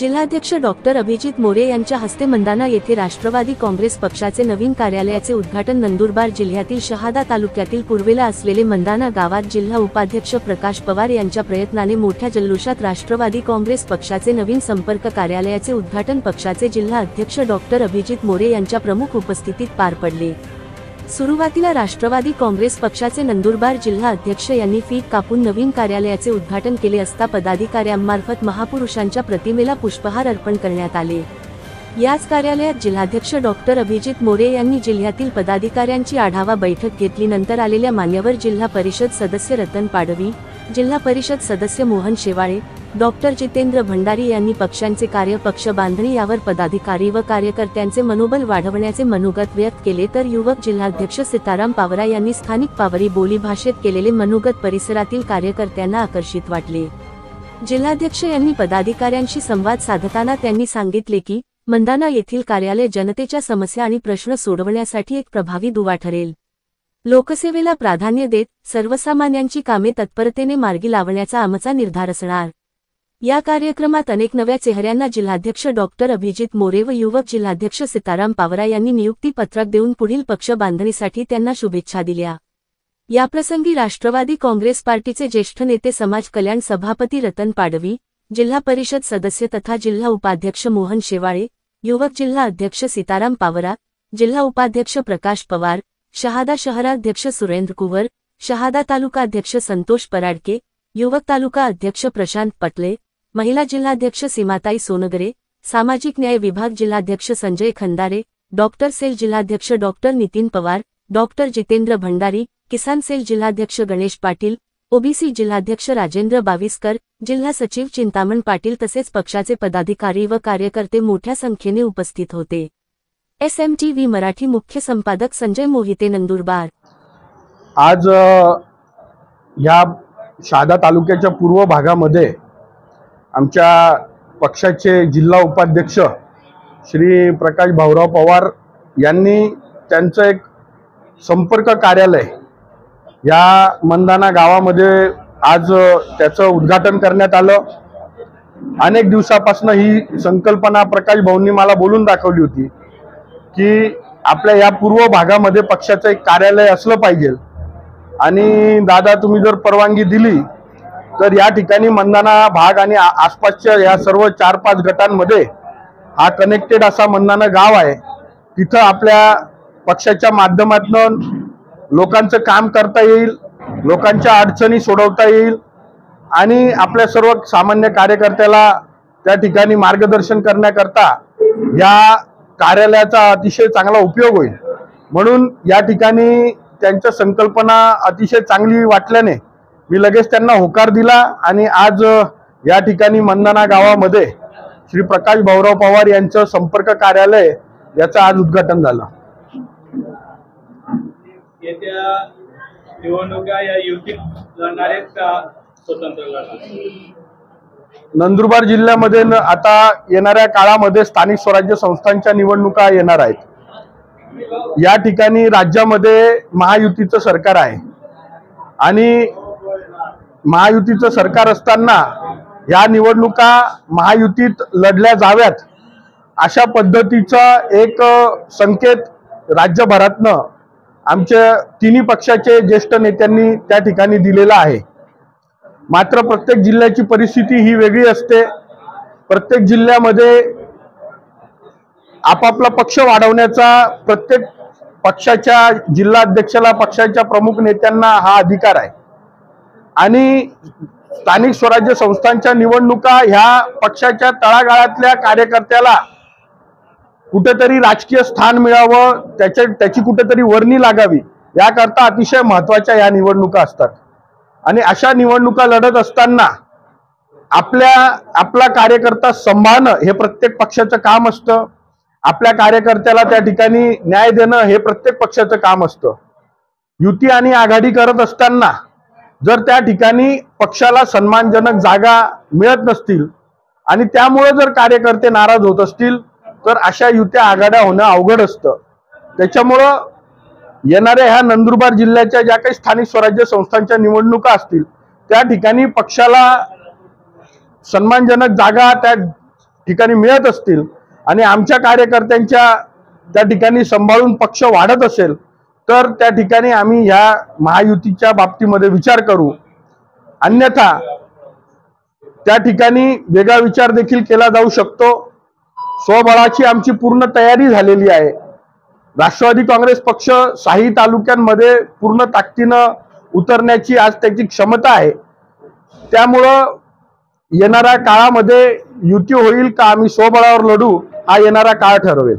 जिल्हाध्यक्ष डॉक्टर अभिजित मोरे यांच्या हस्ते मंदाना येथे राष्ट्रवादी काँग्रेस पक्षाचे नवीन कार्यालयाचे उद्घाटन। नंदुरबार जिल्ह्यातील शहादा तालुक्यातील पूर्वेला असलेले मंदाना गावात जिल्हा उपाध्यक्ष प्रकाश पवार यांच्या प्रयत्नाने मोठ्या जल्लोषात राष्ट्रवादी काँग्रेस पक्षाचे नवीन संपर्क कार्यालयाचे उद्घाटन पक्षाचे जिल्हा अध्यक्ष डॉक्टर अभिजित मोरे यांच्या प्रमुख उपस्थितीत पार पडले। सुरुवातीला राष्ट्रवादी काँग्रेस पक्षाचे नंदुरबार जिल्हा अध्यक्ष यांनी फीत कापून नवीन कार्यालयाचे उद्घाटन केले असता पदाधिकाऱ्यांमार्फत महापुरुषांच्या प्रतिमेला पुष्पहार अर्पण करण्यात आले। याच कार्यालयात जिल्हाध्यक्ष डॉक्टर अभिजित मोरे यांनी जिल्ह्यातील पदाधिकाऱ्यांची आढावा बैठक घेतली। नंतर आलेल्या मान्यवर जिल्हा परिषद सदस्य रतन पाडवी, जिल्हा परिषद सदस्य मोहन शेवाळे, डॉक्टर जितेंद्र भंडारी यांनी पक्षांचे कार्य, पक्ष बांधणी यावर पदाधिकारी व कार्यकर्त्यांचे मनोबल वाढवण्याचे मनोगत व्यक्त केले। तर युवक जिल्हाध्यक्ष सीताराम पावरा यांनी स्थानिक पावरी बोली भाषेत केलेले मनोगत परिसरातील कार्यकर्त्यांना आकर्षित वाटले। जिल्हाध्यक्ष यांनी पदाधिकाऱ्यांशी संवाद साधताना त्यांनी सांगितले की मंदाना येथील कार्यालय जनतेच्या समस्या आणि प्रश्न सोडवण्यासाठी एक प्रभावी दुवा ठरेल। लोकसेवेला प्राधान्य देत सर्वसामान्यांची कामे तत्परतेने मार्गी लावण्याचा आमचा निर्धार असणार। या कार्यक्रमात अनेक नव्या चेहऱ्यांना जिल्हाध्यक्ष डॉक्टर अभिजित मोरे व युवक जिल्हाध्यक्ष सीताराम पावरा यांनी नियुक्ती पत्रक देऊन पुढील पक्ष बांधणीसाठी त्यांना शुभेच्छा दिल्या। याप्रसंगी राष्ट्रवादी काँग्रेस पार्टीचे ज्येष्ठ नेते समाज कल्याण सभापती रतन पाडवी, जिल्हा परिषद सदस्य तथा जिल्हा उपाध्यक्ष मोहन शेवाळे, युवक जिल्हा अध्यक्ष सीताराम पावरा, जिल्हा उपाध्यक्ष प्रकाश पवार, शहादा शहराध्यक्ष सुरेंद्र कुवर, शहादा तालुका अध्यक्ष संतोष पराडके, युवक तालुका अध्यक्ष प्रशांत पटले, महिला जिल्हाध्यक्ष सीमाताई सोनगरे, सामाजिक न्याय विभाग जिल्हाध्यक्ष संजय खंदारे, डॉक्टर सेल जिल्हाध्यक्ष डॉक्टर नितीन पवार, डॉक्टर जितेंद्र भंडारी, किसान सेल जिल्हाध्यक्ष गणेश पाटील, ओबीसी जिल्हाध्यक्ष राजेंद्र बाविस्कर, जिल्हा सचिव चिंतामण पाटील तसेच पक्षाचे पदाधिकारी व कार्यकर्ते मोठ्या संख्येने उपस्थित होते। SMTV मराठी मुख्य संपादक संजय मोहिते, नंदुरबार। आज या शहादा तालुक्याच्या पूर्व भागामध्ये आमच्या पक्षाचे जिल्हा उपाध्यक्ष श्री प्रकाश भाऊराव पवार यांनी त्यांचं एक संपर्क कार्यालय या मंदाना गावामध्ये आज त्याचं उद्घाटन करण्यात आलं। अनेक दिवसापासून ही संकल्पना प्रकाश भाऊंनी मला बोलून दाखवली होती की आपल्या या पूर्व भागामध्ये पक्षाचं एक कार्यालय असलं पाहिजे आणि दादा तुम्ही जर परवानगी दिली तर या ठिकाणी मंदाना भाग आणि आसपासच्या या सर्व 4-5 गटांमध्ये हा कनेक्टेड असा मंदाना गाव आहे। तिथं आपल्या पक्षाच्या माध्यमातून लोकांचं काम करता येईल, लोकांच्या अडचणी सोडवता येईल आणि आपल्या सर्व सामान्य कार्यकर्त्याला त्या ठिकाणी मार्गदर्शन करण्याकरता या कार्यालयाचा अतिशय चांगला उपयोग होईल। म्हणून या ठिकाणी त्यांच्या संकल्पना अतिशय चांगली वाटल्याने मी लगेच त्यांना होकार दिला आणि आज या ठिकाणी मंदाना गावामध्ये श्री प्रकाश भाऊराव पवार यांचं संपर्क कार्यालय याचं आज उद्घाटन झालं। येत्या निवडणुका या युतीत लढणार आहेत का स्वतंत्र लढणार? नंदुरबार जिल्ह्यामध्ये आता येणाऱ्या काळामध्ये स्थानिक स्वराज्य संस्थांच्या निवडणुका येणार आहेत। या ठिकाणी राज्यामध्ये महायुतीचं सरकार आहे आणि महायुतीचं सरकार असताना या निवडणुका महायुतीत लढल्या जाव्यात अशा पद्धतीचा एक संकेत राज्यभरातनं आमच्या तिन्ही पक्षाचे ज्येष्ठ नेत्यांनी त्या ठिकाणी दिलेला आहे। मात्र प्रत्येक जिल्ह्याची परिस्थिती ही वेगळी असते। प्रत्येक जिल्ह्यामध्ये आपापला पक्ष वाढवण्याचा प्रत्येक पक्षाच्या जिल्हाध्यक्षाला, पक्षाच्या प्रमुख नेत्यांना हा अधिकार आहे आणि स्थानिक स्वराज्य संस्थांच्या निवडणुका ह्या पक्षाच्या तळागाळातल्या कार्यकर्त्याला कुठेतरी राजकीय स्थान मिळावं, त्याची कुठेतरी वर्णी लागावी याकरता अतिशय महत्त्वाच्या या निवडणुका असतात आणि अशा निवडणुका लढत असताना आपला कार्यकर्ता सांभाळणं हे प्रत्येक पक्षाचं काम असतं। आपल्या कार्यकर्त्याला त्या ठिकाणी न्याय देणं हे प्रत्येक पक्षाचं काम असतं। युती आणि आघाडी करत असताना जर त्या ठिकाणी पक्षाला सन्मानजनक जागा मिळत नसतील आणि त्यामुळे जर कार्यकर्ते नाराज होत असतील तर अशा युत्या आघाड्या होणं अवघड असतं। त्याच्यामुळं येणाऱ्या ह्या नंदुरबार जिल्ह्याच्या ज्या काही स्थानिक स्वराज्य संस्थांच्या निवडणुका असतील त्या ठिकाणी पक्षाला सन्मानजनक जागा त्या ठिकाणी मिळत असतील आणि आमच्या कार्यकर्त्यांच्या त्या ठिकाणी सांभाळून पक्ष वाढत असेल तर त्या ठिकाणी आम्ही ह्या महायुतीच्या बाबतीमध्ये विचार करू. अन्यथा त्या ठिकाणी वेगळा विचार देखील केला जाऊ शकतो. स्वबळाची आमची पूर्ण तयारी झालेली आहे. राष्ट्रवादी काँग्रेस पक्ष 6 तालुक्यांमध्ये पूर्ण ताकदीनं उतरण्याची आज त्याची क्षमता आहे. त्यामुळं येणाऱ्या काळामध्ये युती होईल का आम्ही स्वबळावर लढू हा येणारा काळ ठरवेल.